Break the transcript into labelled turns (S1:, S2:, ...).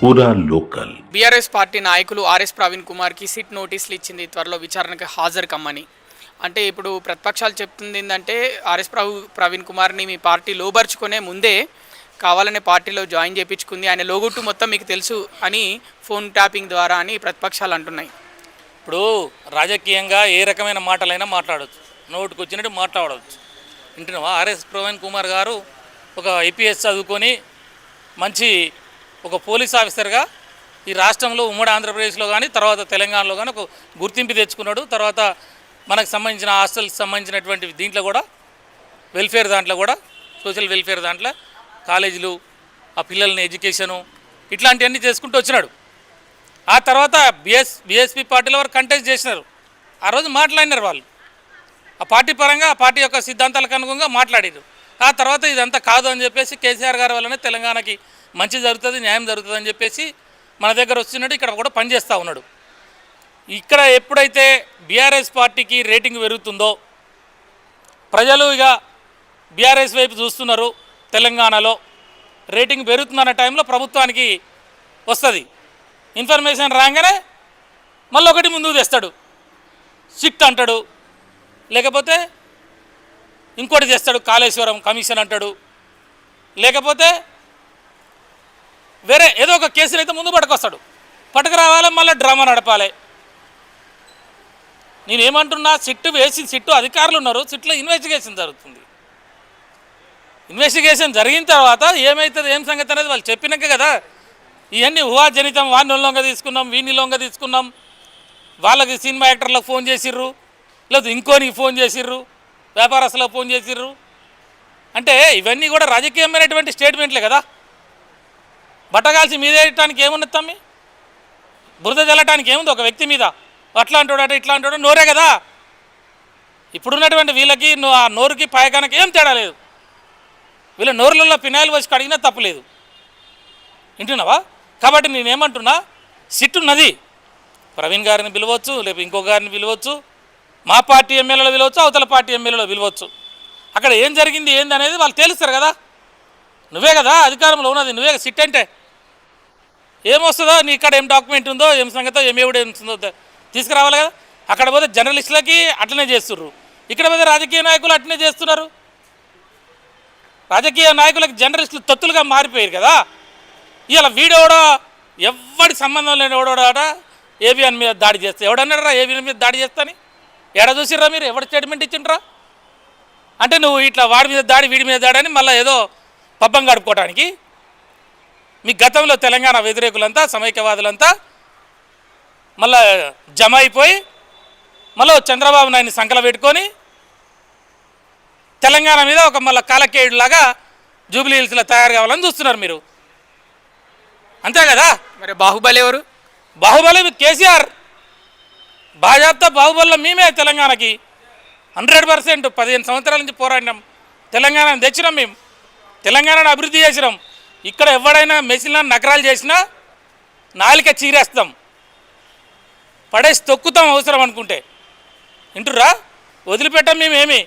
S1: పూరా local.
S2: BRS party నాయకులు RS Praveen కుమార్కి సిట్ నోటీసులు ఇచ్చింది, త్వరలో విచారణకు హాజరు కమ్మని. అంటే ఇప్పుడు ప్రతిపక్షాలు చెప్తుంది ఏంటంటే ఆర్ఎస్ ప్రవీణ్ కుమార్ని మీ పార్టీ లోబర్చుకునే ముందే కావాలనే పార్టీలో జాయిన్ చేయించుకుంది, ఆయన లోగొట్టు మొత్తం మీకు తెలుసు అని ఫోన్ ట్యాపింగ్ ద్వారా అని ప్రతిపక్షాలు అంటున్నాయి.
S3: ఇప్పుడు రాజకీయంగా ఏ రకమైన మాటలైనా మాట్లాడవచ్చు, నోటుకు వచ్చినట్టు మాట్లాడవచ్చు. వింటున్నావా? ఆర్ఎస్ ప్రవీణ్ కుమార్ గారు ఒక ఐపీఎస్ చదువుకొని మంచి ఒక పోలీస్ ఆఫీసర్గా ఈ రాష్ట్రంలో ఉమ్మడి ఆంధ్రప్రదేశ్లో కానీ తర్వాత తెలంగాణలో కానీ ఒక గుర్తింపు తెచ్చుకున్నాడు. తర్వాత మనకు సంబంధించిన హాస్టల్కి సంబంధించినటువంటి దీంట్లో కూడా వెల్ఫేర్ దాంట్లో కూడా సోషల్ వెల్ఫేర్ దాంట్లో కాలేజీలు, ఆ పిల్లల్ని ఎడ్యుకేషను ఇట్లాంటివన్నీ చేసుకుంటూ వచ్చినాడు. ఆ తర్వాత బీఎస్పీ పార్టీలో వారు కంటెస్ట్ చేసినారు. ఆ రోజు మాట్లాడినారు వాళ్ళు, ఆ పార్టీ పరంగా ఆ పార్టీ యొక్క సిద్ధాంతాలకు అనుగుణంగా మాట్లాడారు. ఆ తర్వాత ఇదంతా కాదు అని చెప్పేసి కేసీఆర్ గారి వల్లనే తెలంగాణకి మంచి జరుగుతుంది, న్యాయం జరుగుతుంది అని చెప్పేసి మన దగ్గర వస్తున్నాడు, ఇక్కడ కూడా పనిచేస్తూ ఉన్నాడు. ఇక్కడ ఎప్పుడైతే బీఆర్ఎస్ పార్టీకి రేటింగ్ పెరుగుతుందో ప్రజలు ఇక బీఆర్ఎస్ వైపు చూస్తున్నారు, తెలంగాణలో రేటింగ్ పెరుగుతుందన్న టైంలో ప్రభుత్వానికి వస్తుంది ఇన్ఫర్మేషన్ రాగానే మళ్ళీ ఒకటి ముందుకు తెస్తాడు, సిట్ అంటాడు, లేకపోతే ఇంకోటి చేస్తాడు, కాళేశ్వరం కమిషన్ అంటాడు, లేకపోతే వేరే ఏదో ఒక కేసులు అయితే ముందు పట్టుకొస్తాడు. పట్టుకు రావాలి, మళ్ళీ డ్రామా నడపాలి. నేనేమంటున్నా, సిట్టు వేసి సిట్టు అధికారులు ఉన్నారు, సిట్లో ఇన్వెస్టిగేషన్ జరుగుతుంది. ఇన్వెస్టిగేషన్ జరిగిన తర్వాత ఏమవుతుంది, ఏం సంగతి అనేది వాళ్ళు చెప్పినాక కదా. ఇవన్నీ ఊహాజనితం, వాడిని లొంగ తీసుకున్నాం, వీడిని లొంగ తీసుకున్నాం, వాళ్ళకి సినిమా యాక్టర్లకు ఫోన్ చేసిర్రు, లేదా ఇంకోనికి ఫోన్ చేసిర్రు, వ్యాపారస్తులకు ఫోన్ చేసిర్రు. అంటే ఇవన్నీ కూడా రాజకీయమైనటువంటి స్టేట్మెంట్లే కదా. బట్టగాల్సి మీద వేయటానికి ఏమున్నది తమ్మి, బురద చల్లటానికి ఏముంది ఒక వ్యక్తి మీద. అట్లా అంటాడట ఇట్లా అంటాడు, నోరే కదా. ఇప్పుడున్నటువంటి వీళ్ళకి ఆ నోరుకి పాయకానికి ఏం తేడా లేదు. వీళ్ళ నోరులలో పినాయిల్ వచ్చి కడిగినా తప్పులేదు. వింటున్నావా? కాబట్టి నేనేమంటున్నా, సిట్ ఉన్నది, ప్రవీణ్ గారిని పిలవచ్చు, లేకపోతే ఇంకో గారిని పిలవచ్చు, మా పార్టీ ఎమ్మెల్యేలో పిలవచ్చు, అవతల పార్టీ ఎమ్మెల్యేలో పిలవచ్చు. అక్కడ ఏం జరిగింది ఏంది అనేది వాళ్ళు తెలుస్తారు కదా. నువ్వే కదా అధికారంలో ఉన్నది, నువ్వే సిట్ అంటే. ఏమొస్తుందో, నీ ఇక్కడ ఏం డాక్యుమెంట్ ఉందో, ఏం సంగతో, ఏం ఎవిడెన్స్ ఉందో తీసుకురావాలి కదా. అక్కడ పోతే జర్నలిస్టులకి అట్లనే చేస్తుర్రు, ఇక్కడ పోతే రాజకీయ నాయకులు అట్లనే చేస్తున్నారు. రాజకీయ నాయకులకు జర్నలిస్టులు తొత్తులుగా మారిపోయారు కదా. ఇవాళ వీడెవడో ఎవడి సంబంధం లేని ఎవడోడ ఏబిఎన్ మీద దాడి చేస్తే, ఎవడన్నారా ఏబిఎన్ మీద దాడి చేస్తాని? ఎడ చూసిర్రా మీరు? ఎవడు స్టేట్మెంట్ ఇచ్చిండ్రా? అంటే నువ్వు ఇట్లా వాడి మీద దాడి వీడి మీద దాడి అని మళ్ళీ ఏదో పబ్బం గడుపుకోవడానికి. మీ గతంలో తెలంగాణ వ్యతిరేకులంతా, సమైక్యవాదులంతా మళ్ళీ జమ అయిపోయి మళ్ళీ చంద్రబాబు నాయుడిని సంకల పెట్టుకొని తెలంగాణ మీద ఒక మళ్ళీ కాలకేయుడులాగా జూబ్లీ హిల్స్లో తయారు కావాలని చూస్తున్నారు మీరు, అంతే కదా.
S2: మరి బాహుబలి ఎవరు?
S3: బాహుబలి కేసీఆర్. భాజపా బాహుబలిలో మేమే తెలంగాణకి 100% 15 సంవత్సరాల నుంచి పోరాడినాం, తెలంగాణను తెచ్చినాం, మేము తెలంగాణను అభివృద్ధి చేసినాం. ఇక్కడ ఎవడైనా మెసిన్లో నగరాలు చేసినా నాలిక చీరేస్తాం, పడేసి తొక్కుతాం అవసరం అనుకుంటే. వింటుర్రా? వదిలిపెట్టాం మేమేమి.